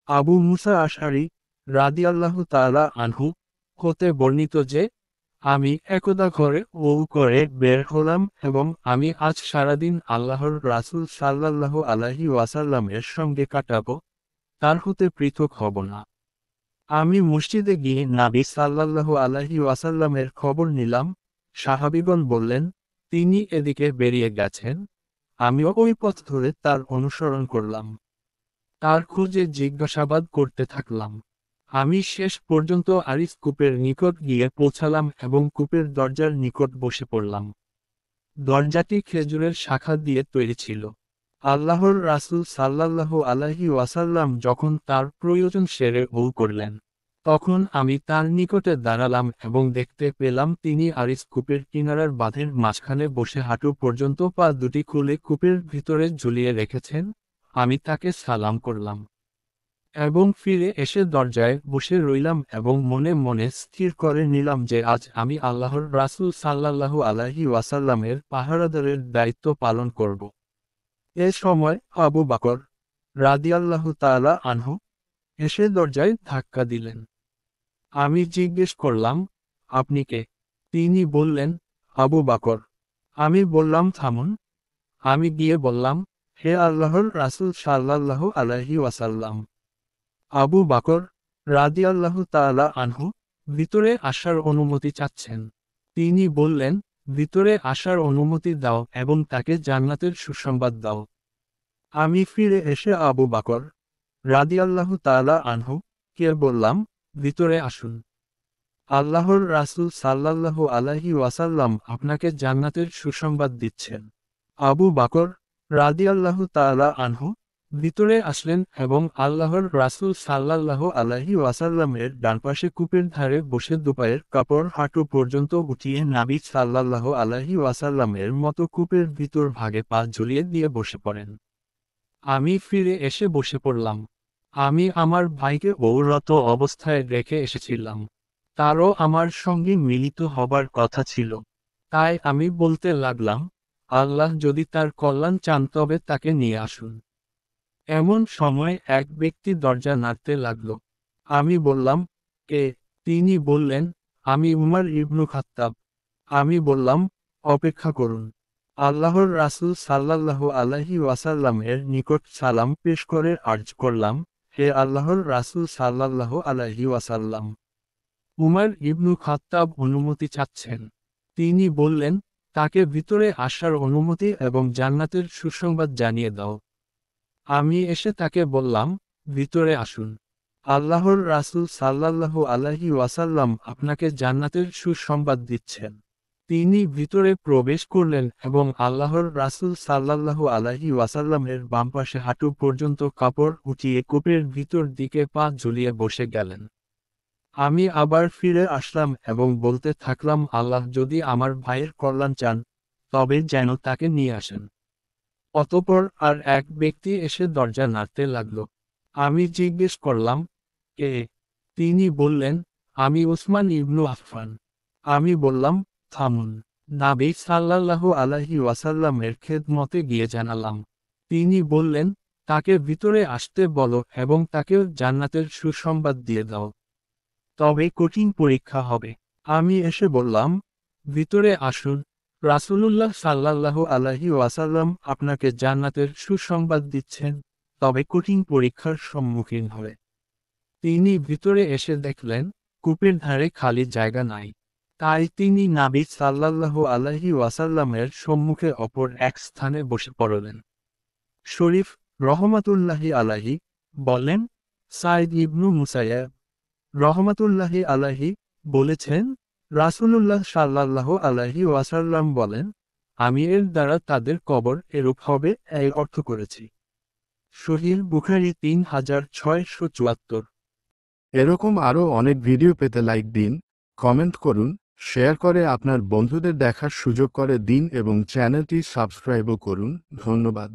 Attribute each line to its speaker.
Speaker 1: আবু মুসা আশআরী রাদিয়াল্লাহু তাআলা আনহু হতে বর্ণিত যে, আমি একদা ঘরে করে বের হলাম এবং আমি আজ সারাদিন আল্লাহর রাসূল সাল্লাল্লাহু আলাইহি ওয়াসাল্লামের সঙ্গে কাটাবো, তার হতে পৃথক হব না। আমি মসজিদে গিয়ে নবী সাল্লাল্লাহু আলাইহি ওয়াসাল্লামের খবর নিলাম। সাহাবীগণ বললেন, তিনি এদিকে বেরিয়ে গেছেন। আমিও ওই পথ ধরে তার অনুসরণ করলাম। তার খোঁজে জিজ্ঞাসাবাদ করতে থাকলাম। আমি শেষ পর্যন্ত আরিস কূপের নিকট গিয়ে পৌঁছালাম এবং কূপের দরজার নিকট বসে পড়লাম। দরজাটি খেজুরের শাখা দিয়ে তৈরি ছিল। আল্লাহর রাসূল সাল্লাল্লাহু আলাইহি ওয়াসাল্লাম যখন তার প্রয়োজন সেরে করলেন, তখন আমি তার নিকটে দাঁড়ালাম এবং দেখতে পেলাম তিনি আরিস কূপের কিনারার বাঁধের মাঝখানে বসে হাঁটু পর্যন্ত পা দুটি খুলে কূপের ভিতরে ঝুলিয়ে রেখেছেন। আমি তাকে সালাম করলাম এবং ফিরে এসে দরজায় বসে রইলাম এবং মনে মনে স্থির করে নিলাম যে আজ আমি আল্লাহর রাসূল সাল্লাল্লাহু আলাইহি ওয়াসাল্লামের পাহারাদারের দায়িত্ব পালন করব। এ সময় আবু বকর রাদিয়াল্লাহু তাআলা আনহু এসে দরজায় ধাক্কা দিলেন। আমি জিজ্ঞেস করলাম, আপনি কে? তিনি বললেন, আবু বকর। আমি বললাম, থামুন। আমি গিয়ে বললাম, হে আল্লাহর রাসূল সাল্লাল্লাহু আলাইহি ওয়াসাল্লাম। আবু বকর রাদিয়াল্লাহু তাআলা আনহু ভিতরে আসার অনুমতি চাচ্ছেন। তিনি বললেন, ভিতরে আসার অনুমতি দাও এবং তাকে জান্নাতের সুসংবাদ দাও। আমি ফিরে এসে আবু বকর রাদিয়াল্লাহু তাআলা আনহু কে বললাম, ভিতরে আসুন। আল্লাহর রাসূল সাল্লাল্লাহু আলাইহি ওয়াসাল্লাম আপনাকে জান্নাতের সুসংবাদ দিচ্ছেন। আবু বকর রাদিয়াল্লাহু তাআলা আনহু ভিতরে আসলেন এবং আল্লাহর রাসূল সাল্লাল্লাহু আলাইহি ওয়াসাল্লামের ডানপাশে কূপের ধারে বসে দুপায়ের কাপড় হাঁটু পর্যন্ত উঠিয়ে নবী সাল্লাল্লাহু আলাইহি ওয়াসাল্লামের মতো কূপের ভিতর ভাগে পা ঝুলিয়ে দিয়ে বসে পড়েন। আমি ফিরে এসে বসে পড়লাম। আমি আমার ভাইকে ঔরত অবস্থায় রেখে এসেছিলাম। তারও আমার সঙ্গে মিলিত হবার কথা ছিল। তাই আমি বলতে লাগলাম, আল্লাহ যদি তার কল্যাণ চান তবে তাকে নিয়ে আসুন। এমন সময় এক ব্যক্তি দরজা নাড়তে লাগল। আমি বললাম, কে? তিনি বললেন, আমি উমর ইবনু খাত্তাব। আমি বললাম, অপেক্ষা করুন। আল্লাহর রাসূল সাল্লাল্লাহু আলাইহি ওয়াসাল্লামের নিকট সালাম পেশ করে আর্জ করলাম, হে আল্লাহর রাসূল সাল্লাল্লাহু আলাইহি ওয়াসাল্লাম। উমর ইবনু খাত্তাব অনুমতি চাচ্ছেন। তিনি বললেন, তাকে ভিতরে আসার অনুমতি এবং জান্নাতের সুসংবাদ জানিয়ে দাও। আমি এসে তাকে বললাম, ভিতরে আসুন। আল্লাহর রাসূল সাল্লাল্লাহু আলাইহি ওয়াসাল্লাম আপনাকে জান্নাতের সুসংবাদ দিচ্ছেন। তিনি ভিতরে প্রবেশ করলেন এবং আল্লাহর রাসূল সাল্লাল্লাহু আলাইহি ওয়াসাল্লামের বাম পাশে হাঁটু পর্যন্ত কাপড় উঠিয়ে কূপের ভিতর দিকে পা ঝুলিয়ে বসে গেলেন। আমি আবার ফিরে আসলাম এবং বলতে থাকলাম, আল্লাহ যদি আমার ভাইয়ের কল্যাণ চান, তবে যেন তাকে নিয়ে আসেন। অতঃপর আর এক ব্যক্তি এসে দরজা নাড়তে লাগল। আমি জিজ্ঞেস করলাম, কে? তিনি বললেন, আমি উসমান ইবনু আফফান। আমি বললাম, থামুন। নবী সাল্লাল্লাহু আলাইহি ওয়াসাল্লামের খেদমতে গিয়ে জানালাম। তিনি বললেন, তাকে ভিতরে আসতে বলো এবং তাকেও জান্নাতের সুসংবাদ দিয়ে দাও। তবে কঠিন পরীক্ষা হবে। আমি এসে বললাম, ভিতরে আসুন। রাসূলুল্লাহ সাল্লাল্লাহু আলাইহি ওয়াসাল্লাম আপনাকে জান্নাতের সুসংবাদ দিচ্ছেন, তবে কঠিন পরীক্ষার সম্মুখীন হবে। তিনি ভিতরে এসে দেখলেন, কূপের ধারে খালি জায়গা নাই। তাই তিনি নবী সাল্লাল্লাহু আলাইহি ওয়াসাল্লামের সম্মুখে অপর এক স্থানে বসে পড়লেন। শরীফ রহমাতুল্লাহি আলাইহি বলেন, সাইদ ইবনু মুসাইয়াব রহমাতুল্লাহি আলাইহি বলেছেন, রাসূলুল্লাহ সাল্লাল্লাহু আলাইহি ওয়াসাল্লাম বলেন, আমি এর দ্বারা তাদের কবর এরূপ হবে এই অর্থ করেছি। সহিহ বুখারী 3674।
Speaker 2: এরকম আরও অনেক ভিডিও পেতে লাইক দিন, কমেন্ট করুন, শেয়ার করে আপনার বন্ধুদের দেখার সুযোগ করে দিন এবং চ্যানেলটি সাবস্ক্রাইবও করুন। ধন্যবাদ।